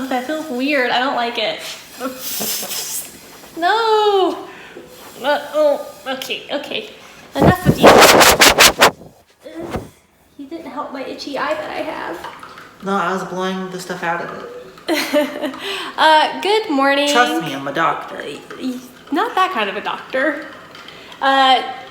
Ugh, that feels weird. I don't like it. No. Oh, okay. Enough of you. You didn't help my itchy eye that I have. No, I was blowing the stuff out of it. Good morning. Trust me, I'm a doctor. Not that kind of a doctor.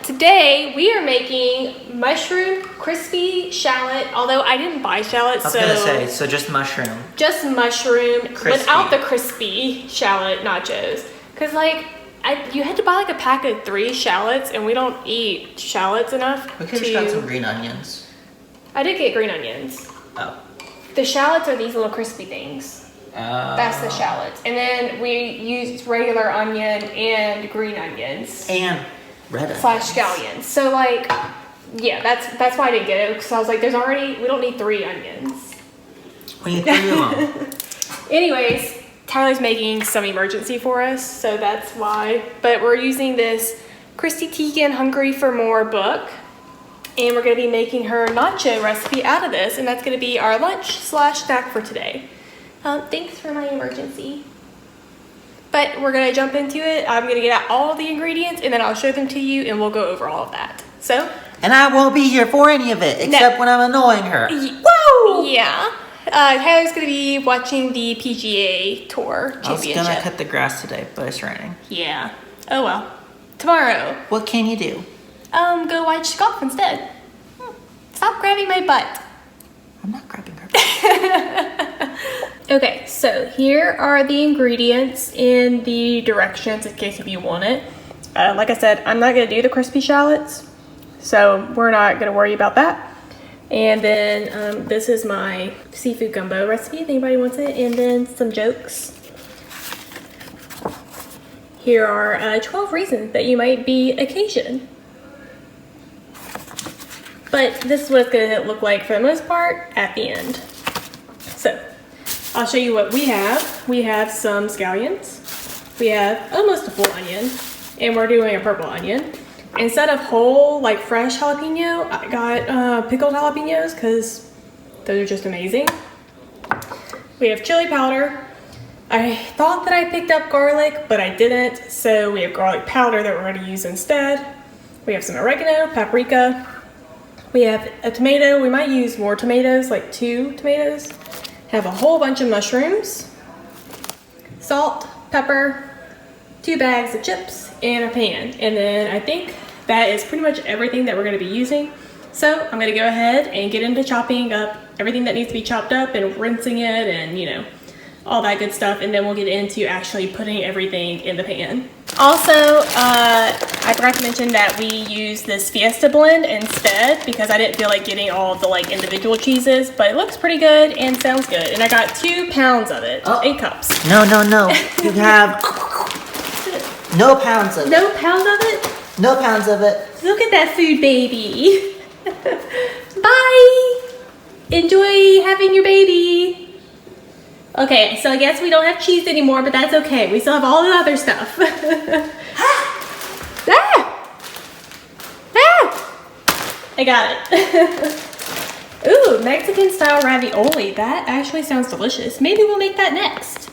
Today we are making mushroom crispy shallot, although I didn't buy shallot, I was gonna say, so just mushroom. Just mushroom Crispy. without the crispy shallot nachos. Cause like, you had to buy like a pack of 3 shallots and we don't eat shallots enough. We could have got some green onions. I did get green onions. Oh. The shallots are these little crispy things. That's the shallots. And then we used regular onion and green onions. And red onions. / scallions. So like, yeah, that's why I didn't get it. Because I was like, we don't need 3 onions. We need 3 of them. Anyways, Tyler's making some emergency for us. So that's why. But we're using this Christy Teigen Hungry for More book. And we're going to be making her nacho recipe out of this. And that's going to be our lunch / snack for today. Thanks for my emergency. But we're going to jump into it. I'm going to get out all of the ingredients and then I'll show them to you and we'll go over all of that. So. And I won't be here for any of it except when I'm annoying her. Woo! Yeah. Tyler's going to be watching the PGA Tour Championship. I was going to cut the grass today, but it's raining. Yeah. Oh well. Tomorrow. What can you do? Go watch golf instead. Stop grabbing my butt. I'm not grabbing her butt. Okay, so here are the ingredients in the directions in case if you want it. Like I said, I'm not going to do the crispy shallots, so we're not going to worry about that. And then this is my seafood gumbo recipe if anybody wants it, and then some jokes. Here are 12 reasons that you might be occasion. But this is what it's going to look like for the most part at the end. So, I'll show you what we have. We have some scallions. We have almost a full onion. And we're doing a purple onion. Instead of whole, like fresh jalapeno, I got pickled jalapenos because those are just amazing. We have chili powder. I thought that I picked up garlic, but I didn't. So we have garlic powder that we're going to use instead. We have some oregano, paprika. We have a tomato. We might use more tomatoes, like 2 tomatoes. Have a whole bunch of mushrooms, salt, pepper, 2 bags of chips, and a pan. And then I think that is pretty much everything that we're going to be using. So I'm going to go ahead and get into chopping up everything that needs to be chopped up and rinsing it and, you know, all that good stuff. And then we'll get into actually putting everything in the pan. Also, I forgot to mention that we use this Fiesta blend instead because I didn't feel like getting all of the like individual cheeses, but it looks pretty good and sounds good. And I got 2 pounds of it, 8 cups. No. You have no pounds of it. No pounds of it? No pounds of it. Look at that food, baby. Bye. Enjoy having your baby. Okay, so I guess we don't have cheese anymore, but that's okay. We still have all the other stuff. I got it. Ooh, Mexican style ravioli. That actually sounds delicious. Maybe we'll make that next.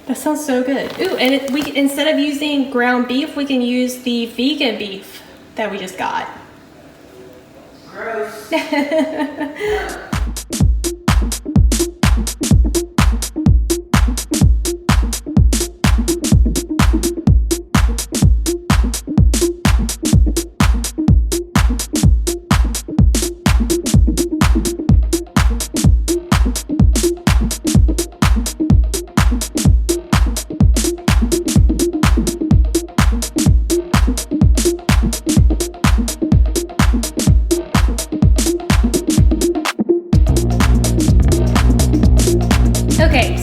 That sounds so good. Ooh, and instead of using ground beef, we can use the vegan beef that we just got. Gross.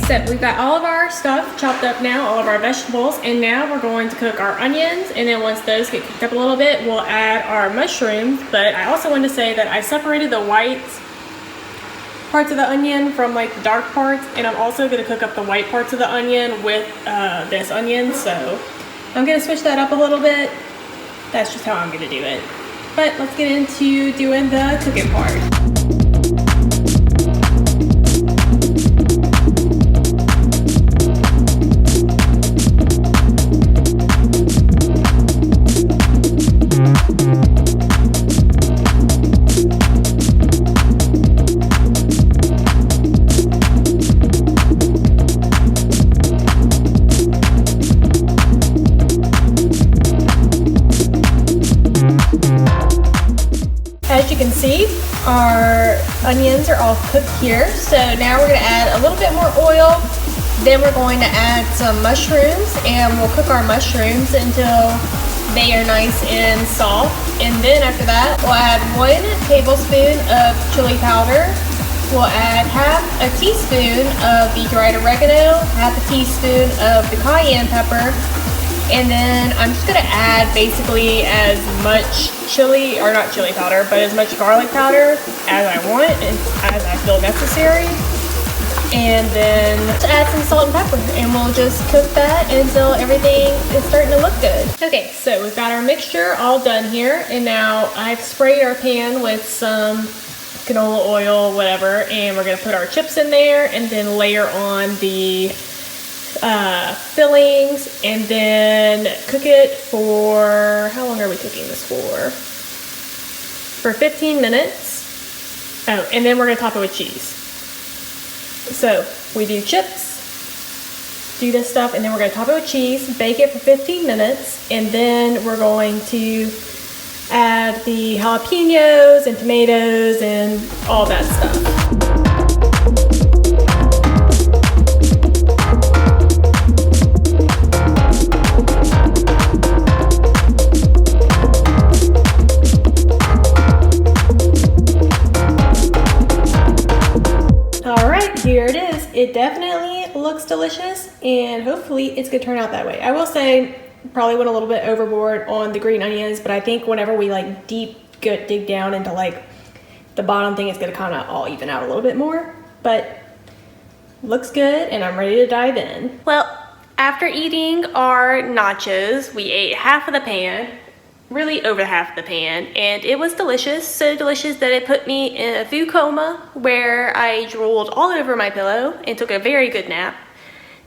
So we've got all of our stuff chopped up now, all of our vegetables, and now we're going to cook our onions, and then once those get cooked up a little bit, we'll add our mushrooms. But I also wanted to say that I separated the white parts of the onion from like the dark parts, and I'm also going to cook up the white parts of the onion with this onion, so I'm going to switch that up a little bit. That's just how I'm going to do it. But let's get into doing the cooking part. all cooked here. So now we're gonna add a little bit more oil. Then we're going to add some mushrooms, and we'll cook our mushrooms until they are nice and soft. And then after that, we'll add 1 tablespoon of chili powder. We'll add half a teaspoon of the dried oregano, half a teaspoon of the cayenne pepper, and then I'm just gonna add basically as much chili, or not chili powder, but as much garlic powder as I want and as I feel necessary. And then add some salt and pepper, and we'll just cook that until everything is starting to look good. Okay, so we've got our mixture all done here, and now I've sprayed our pan with some canola oil, whatever, and we're gonna put our chips in there and then layer on the fillings, and then cook it for, how long are we cooking this for? For 15 minutes. Oh, and then we're gonna top it with cheese. So we do chips, do this stuff, and then we're gonna top it with cheese, bake it for 15 minutes, and then we're going to add the jalapenos and tomatoes and all that stuff. Here it is. It definitely looks delicious, and hopefully it's gonna turn out that way. I will say, probably went a little bit overboard on the green onions, but I think whenever we like dig down into like the bottom thing, it's gonna kind of all even out a little bit more. But looks good, and I'm ready to dive in. Well, after eating our nachos, we ate half of the pan, really over half of the pan, and it was delicious. So delicious that it put me in a food coma where I drooled all over my pillow and took a very good nap.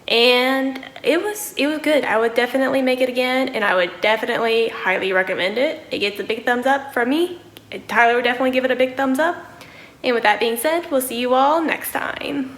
And it was good. I would definitely make it again, and I would definitely highly recommend it. It gets a big thumbs up from me. Tyler would definitely give it a big thumbs up. And with that being said, we'll see you all next time.